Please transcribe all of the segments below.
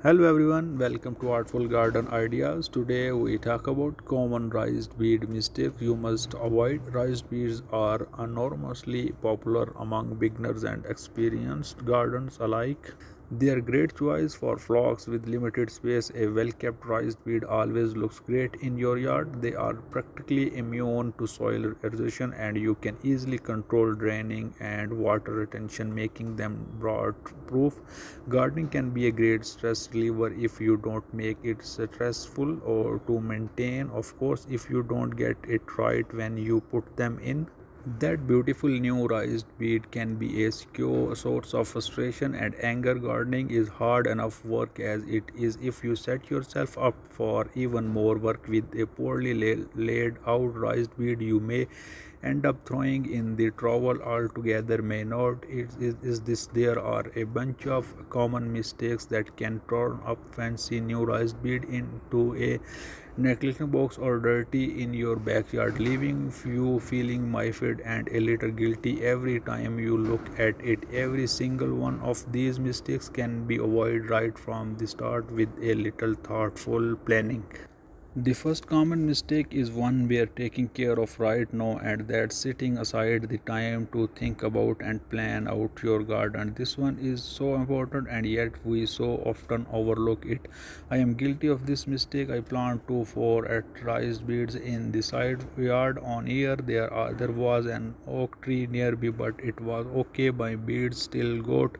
Hello everyone, welcome to Artful Garden Ideas. Today we talk about common raised bed mistakes you must avoid. Raised beds are enormously popular among beginners and experienced gardeners alike. They are great choice for flocks with limited space. A well-kept raised bed always looks great in your yard. They are practically immune to soil erosion and you can easily control draining and water retention, making them drought-proof. Gardening can be a great stress reliever if you don't make it stressful or to maintain. Of course, if you don't get it right when you put them in. That beautiful new raised bed can be a secure source of frustration and anger. Gardening is hard enough work as it is. If you set yourself up for even more work with a poorly laid out raised bed, you may end up throwing in the trowel altogether. May not is this there are a bunch of common mistakes that can turn up fancy new raised bed into a necklace box or dirty in your backyard, leaving you feeling miffed and a little guilty every time you look at it. Every single one of these mistakes can be avoided right from the start with a little thoughtful planning. The first common mistake is one we are taking care of right now, and that's setting aside the time to think about and plan out your garden. This one is so important, and yet we so often overlook it. I am guilty of this mistake. I planted 2 4 at raised beds in the side yard on year. There was an oak tree nearby, but it was okay. My beds still got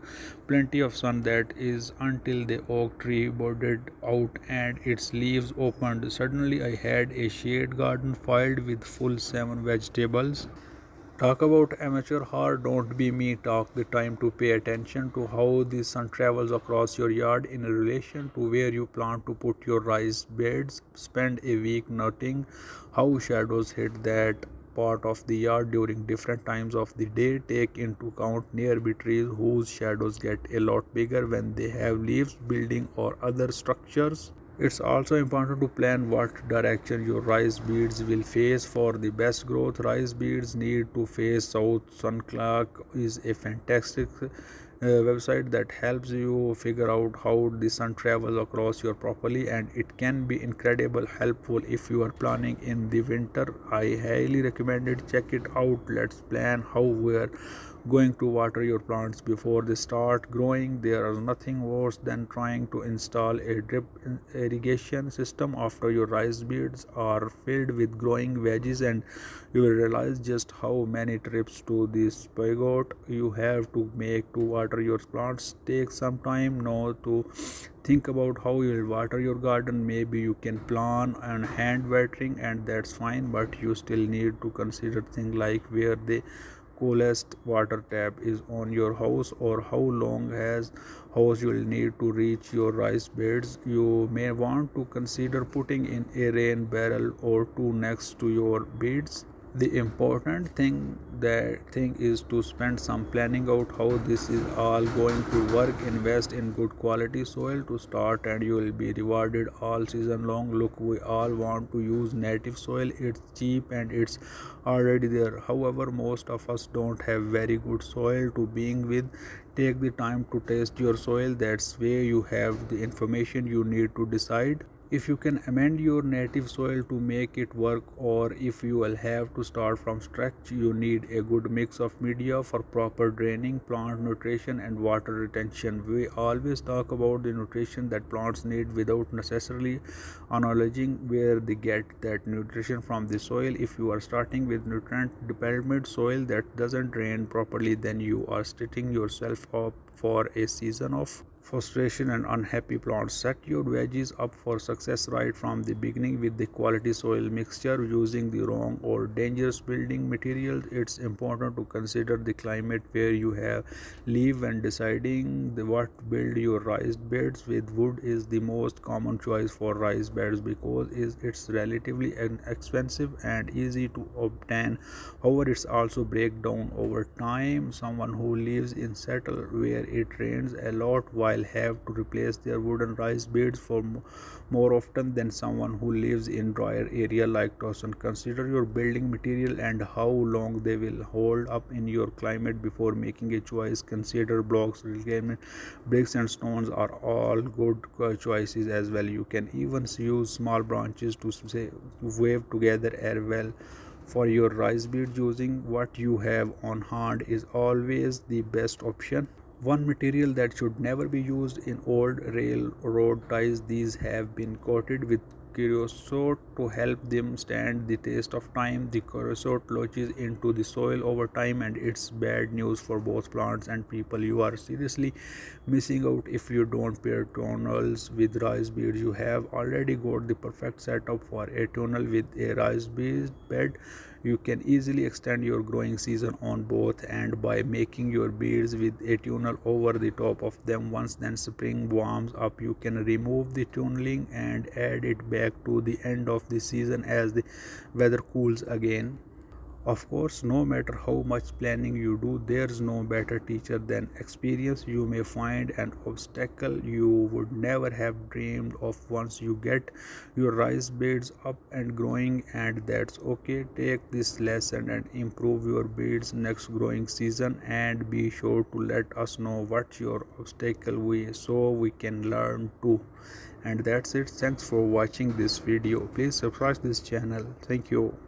plenty of sun, that is until the oak tree budded out and its leaves opened. Suddenly I had a shade garden filled with full 7 vegetables. Talk about amateur hard, don't be me. Talk the time to pay attention to how the sun travels across your yard in relation to where you plan to put your rice beds. Spend a week noting how shadows hit that part of the yard during different times of the day. Take into account nearby trees whose shadows get a lot bigger when they have leaves, building or other structures. It's also important to plan what direction your rice beads will face for the best growth. Rice beads need to face south. Sunclock is a fantastic website that helps you figure out how the sun travels across your property, and it can be incredible helpful if you are planning in the winter. I highly recommend it. Check it out. Let's plan how we are going to water your plants before they start growing. There is nothing worse than trying to install a drip irrigation system after your rice beds are filled with growing veggies, and you will realize just how many trips to the spigot you have to make to water your plants. Take some time now to think about how you will water your garden. Maybe you can plan on hand watering, and that's fine, but you still need to consider things like where the coolest water tap is on your house, or how long has house you will need to reach your rice beds. You may want to consider putting in a rain barrel or two next to your beds. The important thing is to spend some planning out how this is all going to work. Invest in good quality soil to start, and you will be rewarded all season long. Look, we all want to use native soil. It's cheap and it's already there. However, most of us don't have very good soil to begin with. Take the time to test your soil. That's where you have the information you need to decide if you can amend your native soil to make it work, or if you will have to start from scratch. You need a good mix of media for proper draining, plant nutrition and water retention. We always talk about the nutrition that plants need without necessarily acknowledging where they get that nutrition from the soil. If you are starting with nutrient depleted soil that doesn't drain properly, then you are setting yourself up for a season of frustration and unhappy plants. Set your veggies up for success right from the beginning with the quality soil mixture. Using the wrong or dangerous building materials, it's important to consider the climate where you live when deciding what build your raised beds with. Wood is the most common choice for raised beds because it's relatively inexpensive and easy to obtain. However, it's also break down over time. Someone who lives in settle where it rains a lot while while have to replace their wooden rice beds for more often than someone who lives in drier area like Toscan. Consider your building material and how long they will hold up in your climate before making a choice. Consider blocks, bricks and stones are all good choices as well. You can even use small branches to say wave together as well. For your rice bed, using what you have on hand is always the best option. One material that should never be used in old railroad ties, these have been coated with creosote to help them stand the test of time. The creosote lodges into the soil over time and it's bad news for both plants and people. You are seriously missing out if you don't pair tunnels with rice beds. You have already got the perfect setup for a tunnel with a rice bed. You can easily extend your growing season on both and by making your beds with a tunnel over the top of them. Once then spring warms up, you can remove the tunneling and add it back to the end of the season as the weather cools again. Of course, no matter how much planning you do, there's no better teacher than experience. You may find an obstacle you would never have dreamed of once you get your rice beds up and growing, and that's okay. Take this lesson and improve your beds next growing season, and be sure to let us know what your obstacle was so we can learn too. And that's it. Thanks for watching this video. Please subscribe this channel. Thank you.